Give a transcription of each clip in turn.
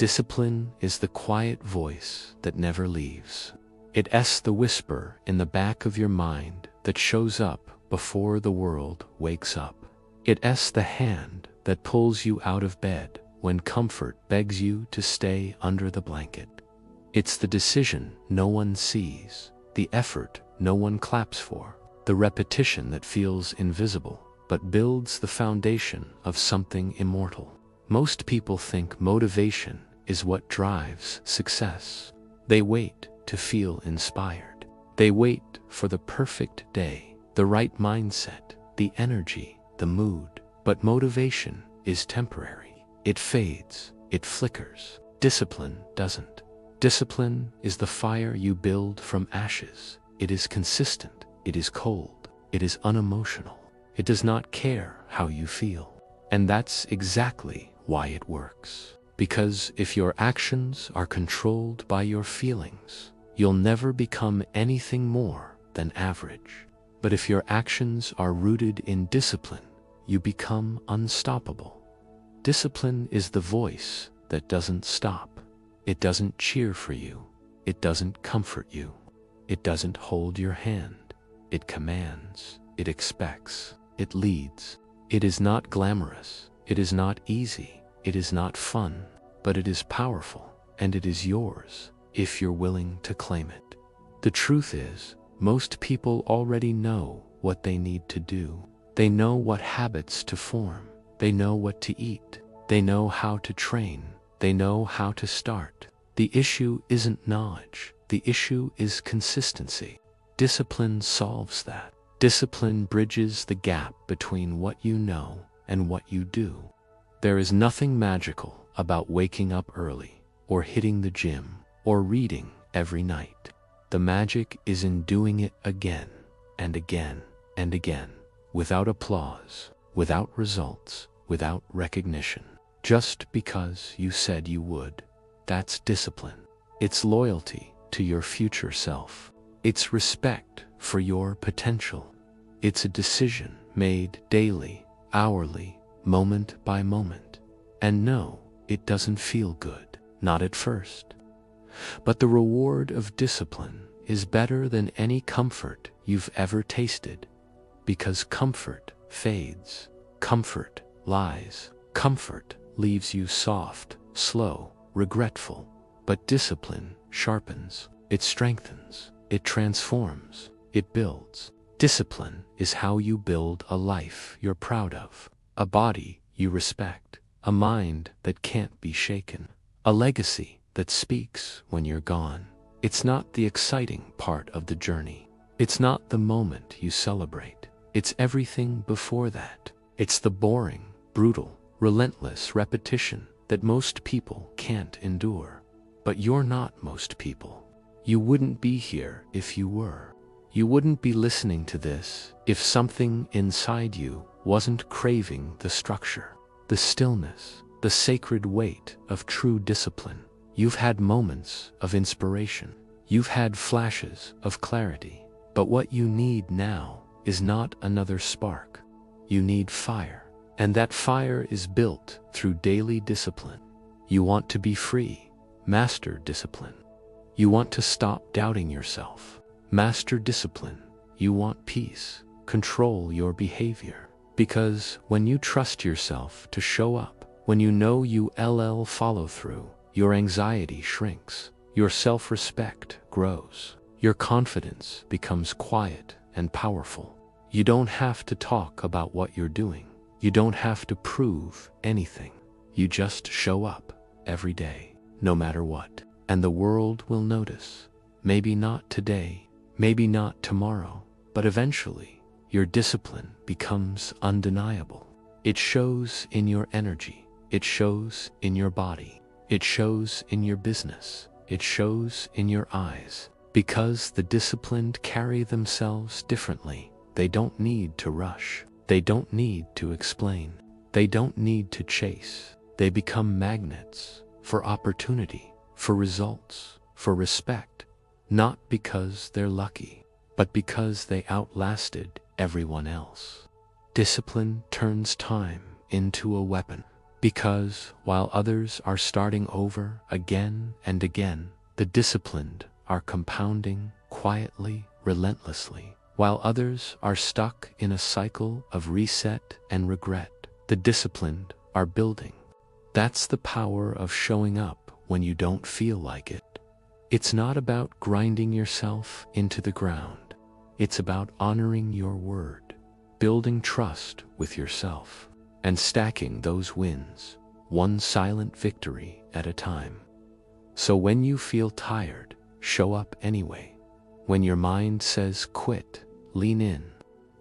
Discipline is the quiet voice that never leaves. It's the whisper in the back of your mind that shows up before the world wakes up. It's the hand that pulls you out of bed when comfort begs you to stay under the blanket. It's the decision no one sees, the effort no one claps for, the repetition that feels invisible but builds the foundation of something immortal. Most people think motivation is what drives success. They wait to feel inspired. They wait for the perfect day, the right mindset, the energy, the mood. But motivation is temporary. It fades, it flickers. Discipline doesn't. Discipline is the fire you build from ashes. It is consistent, it is cold, it is unemotional. It does not care how you feel. And that's exactly why it works. Because if your actions are controlled by your feelings, you'll never become anything more than average. But if your actions are rooted in discipline, you become unstoppable. Discipline is the voice that doesn't stop. It doesn't cheer for you. It doesn't comfort you. It doesn't hold your hand. It commands. It expects. It leads. It is not glamorous. It is not easy. It is not fun. But it is powerful, and it is yours if you're willing to claim it. The truth is, most people already know what they need to do. They know what habits to form. They know what to eat. They know how to train. They know how to start. The issue isn't knowledge. The issue is consistency. Discipline solves that. Discipline bridges the gap between what you know and what you do. There is nothing magical about waking up early, or hitting the gym, or reading every night. The magic is in doing it again and again and again, without applause, without results, without recognition, just because you said you would. That's discipline. It's loyalty to your future self. It's respect for your potential. It's a decision made daily, hourly, moment by moment. And no, it doesn't feel good, not at first. But the reward of discipline is better than any comfort you've ever tasted, because comfort fades, comfort lies, comfort leaves you soft, slow, regretful. But discipline sharpens, it strengthens, it transforms, it builds. Discipline is how you build a life you're proud of, a body you respect, a mind that can't be shaken, a legacy that speaks when you're gone. It's not the exciting part of the journey. It's not the moment you celebrate. It's everything before that. It's the boring, brutal, relentless repetition that most people can't endure. But you're not most people. You wouldn't be here if you were. You wouldn't be listening to this if something inside you wasn't craving the structure, the stillness, the sacred weight of true discipline. You've had moments of inspiration. You've had flashes of clarity. But what you need now is not another spark. You need fire. And that fire is built through daily discipline. You want to be free. Master discipline. You want to stop doubting yourself. Master discipline. You want peace. Control your behavior. Because when you trust yourself to show up, when you know you'll follow through, your anxiety shrinks, your self-respect grows, your confidence becomes quiet and powerful. You don't have to talk about what you're doing. You don't have to prove anything. You just show up every day, no matter what. And the world will notice. Maybe not today, maybe not tomorrow, but eventually, your discipline becomes undeniable. It shows in your energy. It shows in your body. It shows in your business. It shows in your eyes. Because the disciplined carry themselves differently. They don't need to rush. They don't need to explain. They don't need to chase. They become magnets for opportunity, for results, for respect. Not because they're lucky, but because they outlasted everyone else. Discipline turns time into a weapon. Because while others are starting over again and again, the disciplined are compounding quietly, relentlessly. While others are stuck in a cycle of reset and regret, the disciplined are building. That's the power of showing up when you don't feel like it. It's not about grinding yourself into the ground. It's about honoring your word, building trust with yourself, and stacking those wins, one silent victory at a time. So when you feel tired, show up anyway. When your mind says quit, lean in.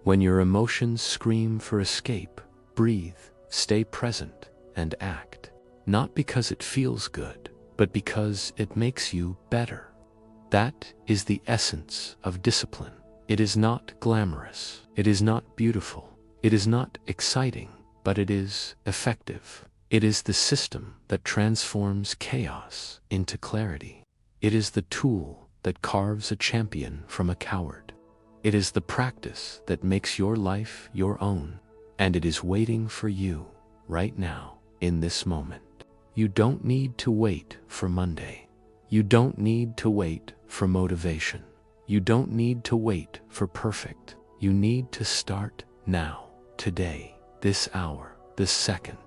When your emotions scream for escape, breathe, stay present, and act. Not because it feels good, but because it makes you better. That is the essence of discipline. It is not glamorous. It is not beautiful. It is not exciting, but it is effective. It is the system that transforms chaos into clarity. It is the tool that carves a champion from a coward. It is the practice that makes your life your own, and it is waiting for you right now in this moment. You don't need to wait for Monday. You don't need to wait for motivation. You don't need to wait for perfect. You need to start now, today, this hour, this second.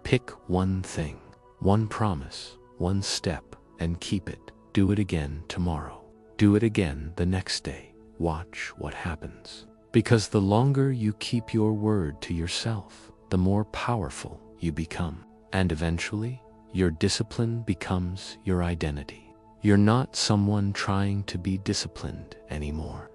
Pick one thing, one promise, one step, and keep it. Do it again tomorrow. Do it again the next day. Watch what happens. Because the longer you keep your word to yourself, the more powerful you become. And eventually, your discipline becomes your identity. You're not someone trying to be disciplined anymore.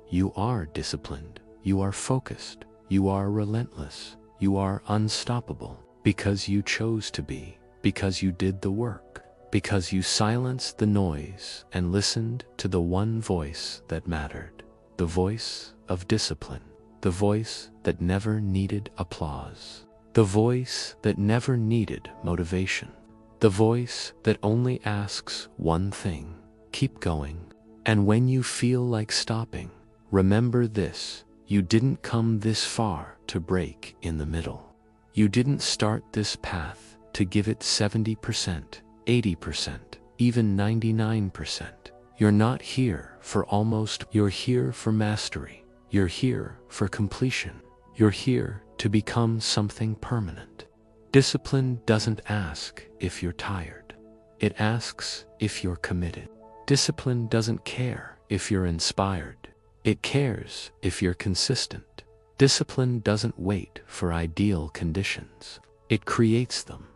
You are disciplined. You are focused. You are relentless. You are unstoppable. Because you chose to be. Because you did the work. Because you silenced the noise and listened to the one voice that mattered. The voice of discipline. The voice that never needed applause. The voice that never needed motivation. The voice that only asks one thing: keep going. And when you feel like stopping, remember this: you didn't come this far to break in the middle. You didn't start this path to give it 70%, 80%, even 99%. You're not here for almost, you're here for mastery. You're here for completion. You're here to become something permanent. Discipline doesn't ask if you're tired. It asks if you're committed. Discipline doesn't care if you're inspired. It cares if you're consistent. Discipline doesn't wait for ideal conditions. It creates them.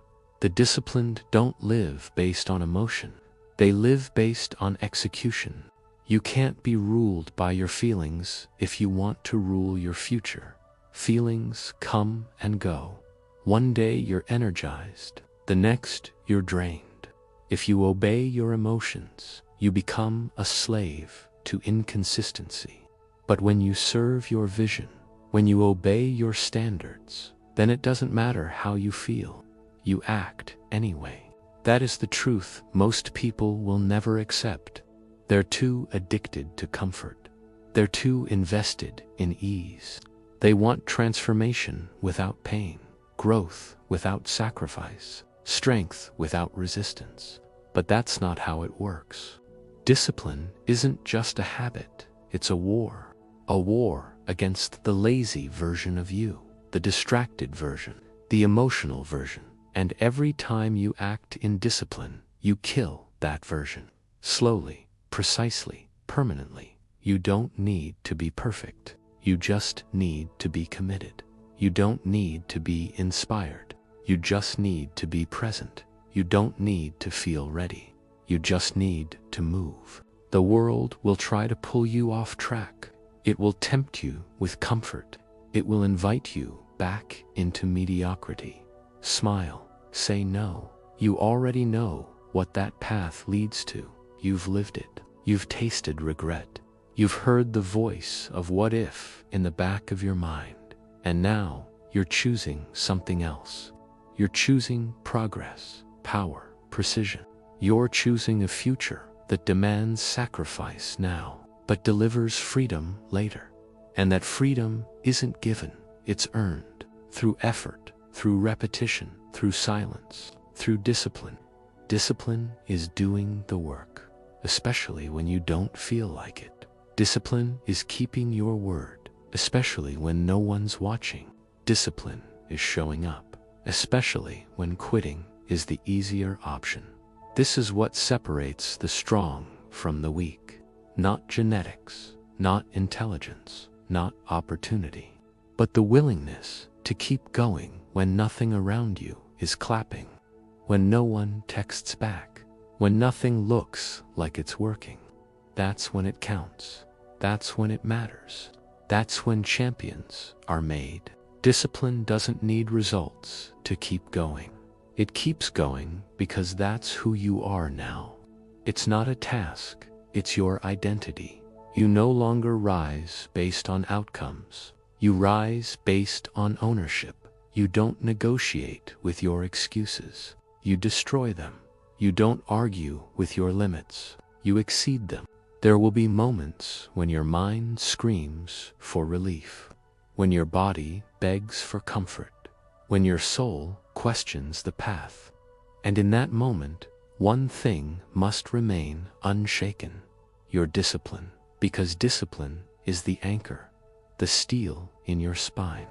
The disciplined don't live based on emotion. They live based on execution. You can't be ruled by your feelings if you want to rule your future. Feelings come and go. One day you're energized, the next you're drained. If you obey your emotions, you become a slave to inconsistency. But when you serve your vision, when you obey your standards, then it doesn't matter how you feel. You act anyway. That is the truth most people will never accept. They're too addicted to comfort. They're too invested in ease. They want transformation without pain, growth without sacrifice, strength without resistance. But that's not how it works. Discipline isn't just a habit, it's a war against the lazy version of you, the distracted version, the emotional version. And every time you act in discipline, you kill that version. Slowly, precisely, permanently. You don't need to be perfect. You just need to be committed. You don't need to be inspired. You just need to be present. You don't need to feel ready. You just need to move. The world will try to pull you off track. It will tempt you with comfort. It will invite you back into mediocrity. Smile, say no. You already know what that path leads to. You've lived it. You've tasted regret. You've heard the voice of what if in the back of your mind. And now you're choosing something else. You're choosing progress, power, precision. You're choosing a future that demands sacrifice now, but delivers freedom later. And that freedom isn't given, it's earned through effort, through repetition, through silence, through discipline. Discipline is doing the work, especially when you don't feel like it. Discipline is keeping your word, especially when no one's watching. Discipline is showing up, especially when quitting is the easier option. This is what separates the strong from the weak. Not genetics, not intelligence, not opportunity, but the willingness to keep going when nothing around you is clapping, when no one texts back, when nothing looks like it's working. That's when it counts. That's when it matters. That's when champions are made. Discipline doesn't need results to keep going. It keeps going because that's who you are now. It's not a task, it's your identity. You no longer rise based on outcomes. You rise based on ownership. You don't negotiate with your excuses. You destroy them. You don't argue with your limits. You exceed them. There will be moments when your mind screams for relief, when your body begs for comfort, when your soul questions the path. And in that moment, one thing must remain unshaken: your discipline, because discipline is the anchor, the steel in your spine,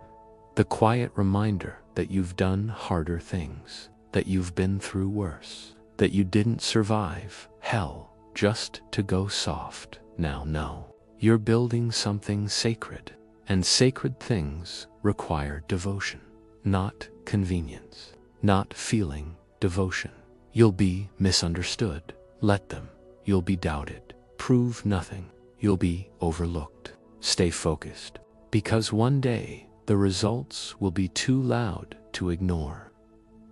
the quiet reminder that you've done harder things, that you've been through worse, that you didn't survive hell just to go soft. Now no, you're building something sacred, and sacred things require devotion, not convenience, not feeling devotion. You'll be misunderstood. Let them. You'll be doubted. Prove nothing. You'll be overlooked. Stay focused, because one day the results will be too loud to ignore.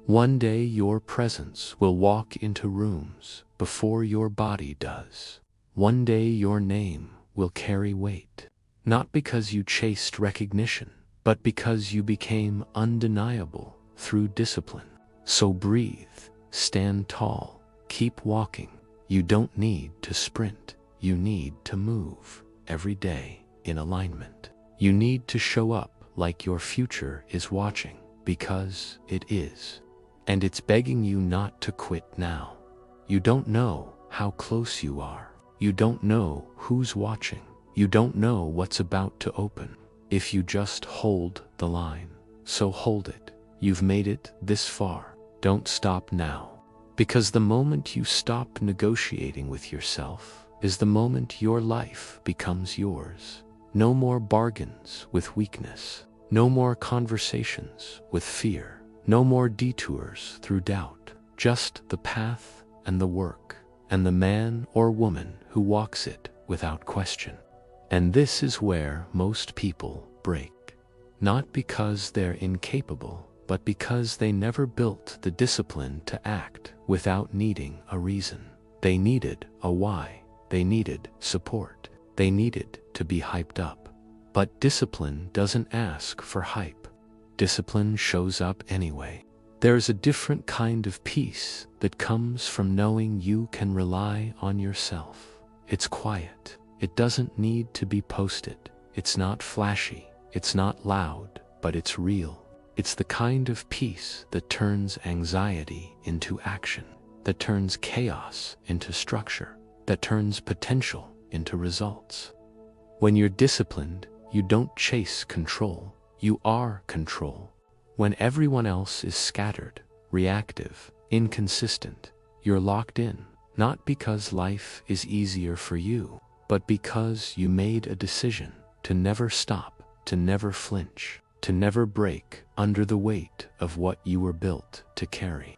One day your presence will walk into rooms before your body does. One day your name will carry weight, not because you chased recognition, but because you became undeniable through discipline. So breathe, stand tall, keep walking. You don't need to sprint. You need to move every day in alignment. You need to show up like your future is watching, because it is. And it's begging you not to quit now. You don't know how close you are. You don't know who's watching. You don't know what's about to open. If you just hold the line, so hold it. You've made it this far. Don't stop now. Because the moment you stop negotiating with yourself is the moment your life becomes yours. No more bargains with weakness. No more conversations with fear. No more detours through doubt. Just the path and the work, and the man or woman who walks it without question. And this is where most people break. Not because they're incapable, but because they never built the discipline to act without needing a reason. They needed a why. They needed support. They needed to be hyped up. But discipline doesn't ask for hype. Discipline shows up anyway. There's a different kind of peace that comes from knowing you can rely on yourself. It's quiet. It doesn't need to be posted. It's not flashy. It's not loud, but it's real. It's the kind of peace that turns anxiety into action, that turns chaos into structure, that turns potential into results. When you're disciplined, you don't chase control. You are control. When everyone else is scattered, reactive, inconsistent, you're locked in, not because life is easier for you, but because you made a decision to never stop, to never flinch, to never break under the weight of what you were built to carry.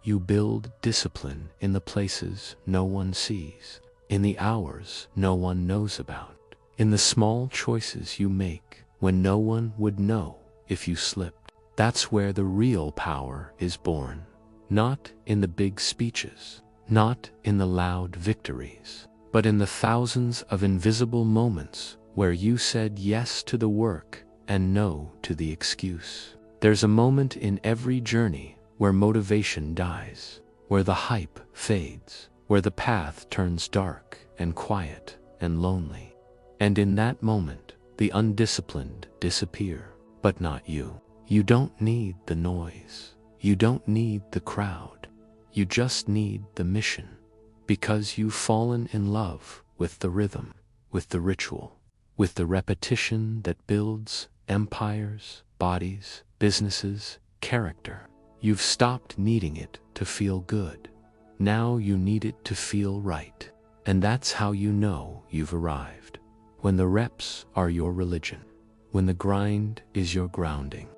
You build discipline in the places no one sees, in the hours no one knows about, in the small choices you make when no one would know if you slipped. That's where the real power is born. Not in the big speeches, not in the loud victories, but in the thousands of invisible moments where you said yes to the work and no to the excuse. There's a moment in every journey where motivation dies, where the hype fades, where the path turns dark and quiet and lonely. And in that moment, the undisciplined disappear, but not you. You don't need the noise. You don't need the crowd. You just need the mission. Because you've fallen in love with the rhythm, with the ritual, with the repetition that builds empires, bodies, businesses, character. You've stopped needing it to feel good. Now you need it to feel right. And that's how you know you've arrived. When the reps are your religion. When the grind is your grounding.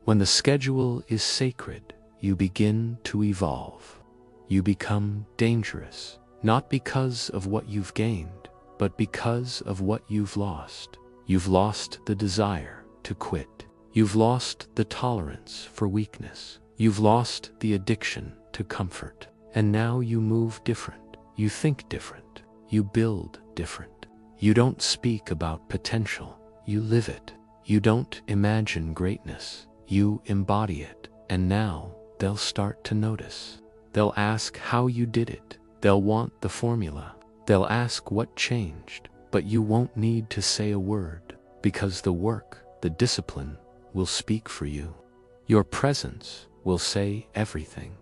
When the schedule is sacred, you begin to evolve. You become dangerous, not because of what you've gained, but because of what you've lost. You've lost the desire to quit. You've lost the tolerance for weakness. You've lost the addiction to comfort. And now you move different. You think different. You build different. You don't speak about potential. You live it. You don't imagine greatness. You embody it. And now they'll start to notice. They'll ask how you did it. They'll want the formula. They'll ask what changed. But you won't need to say a word, because the work, the discipline, will speak for you. Your presence will say everything.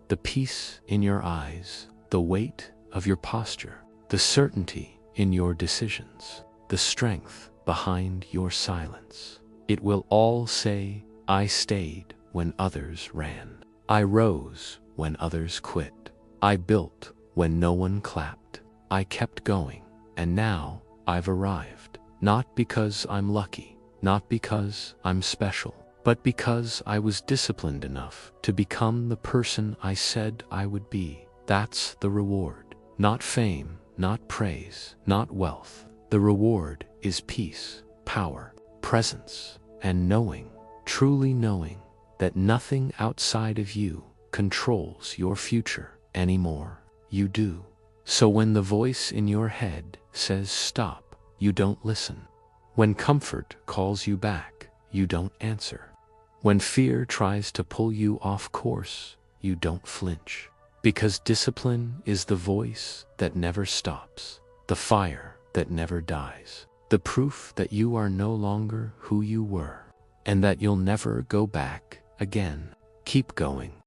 The peace in your eyes, the weight of your posture, the certainty in your decisions, the strength behind your silence. It will all say, I stayed when others ran. I rose when others quit. I built when no one clapped. I kept going, and now I've arrived. Not because I'm lucky, not because I'm special, but because I was disciplined enough to become the person I said I would be. That's the reward. Not fame, not praise, not wealth. The reward is peace, power, presence, and knowing, truly knowing, that nothing outside of you controls your future anymore. You do. So when the voice in your head says stop, you don't listen. When comfort calls you back, you don't answer. When fear tries to pull you off course, you don't flinch. Because discipline is the voice that never stops, the fire that never dies, the proof that you are no longer who you were, and that you'll never go back again. Keep going.